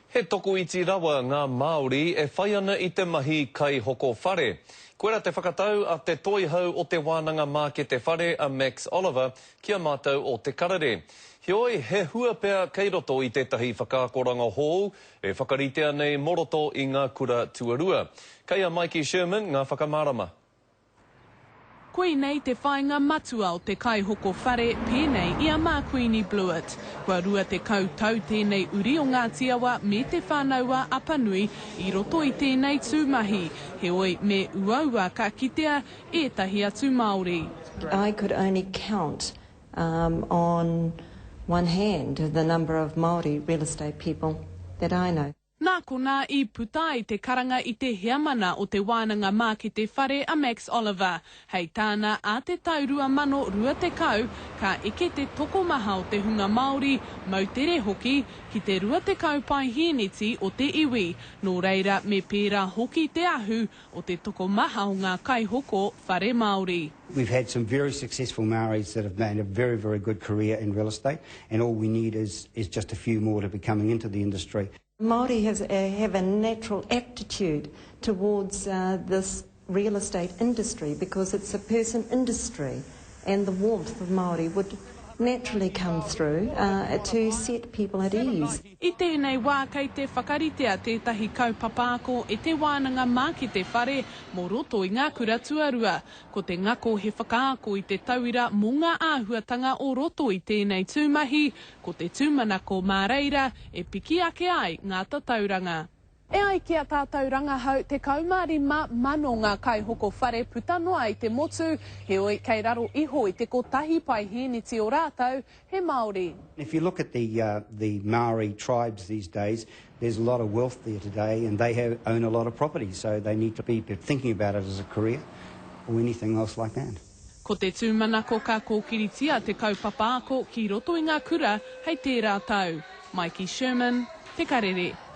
He toku iti rawa ngā Māori e whai ana i te mahi kai hoko whare. Koera te whakatau a te toihau o te wānanga mā ke te whare a Max Oliver kia mātou o te karare. Hioi, he hua pea kei roto i tētahi whakaakoranga hou e whakaritea nei moroto i ngā kura tuarua. Kei a Mikey Sherman ngā whakamārama. Koe nei te whainga matua o te kai hoko whare pēnei i a mā Queenie Blewett. Kua rua te kautau tēnei uri o ngā tiawa me te whānaua apanui i roto i tēnei tūmahi. He oi me uaua ka kitea ētahi atu Māori. I could only count on one hand the number of Māori real estate people that I know. Nā ko nā I puta I te karanga I te heamana o te wānanga mā ki te whare a Max Oliver. Hei tāna a te taurua mano rua te kau, ka eke te toko maha o te hunga Māori, mautere hoki, ki te rua te kau pai hieneti o te iwi. Nō reira me pērā hoki te ahu o te toko maha o ngā kai hoko whare Māori. We've had some very successful Māoris that have made a very, very good career in real estate, and all we need is just a few more to be coming into the industry. Māori have a natural aptitude towards this real estate industry because it's a person industry, and the warmth of Māori would naturally come through to set people at ease. I tēnei wā kei te whakaritea tētahi kaupapāko e te wānanga mā ki te whare mō roto I ngā kura tuarua. Ko te ngako he whakaako I te tauira mō ngā āhuatanga o roto I tēnei tūmahi, ko te tūmanako mā reira e piki ake ai ngā tatauranga. E ai kia tātou rangahau, te kaumārima mano ngā kai hoko whare puta noa I te motu, he oi kei raro iho I te kotahi pai hieneti o rātou, he Māori. If you look at the Maori tribes these days, there's a lot of wealth there today, and they own a lot of property, so they need to be thinking about it as a career or anything else like that. Ko te tūmanako ka kōkiritia te kaupapa ako ki roto I ngā kura, hei tērā tau. Mikey Sherman, Te Karere.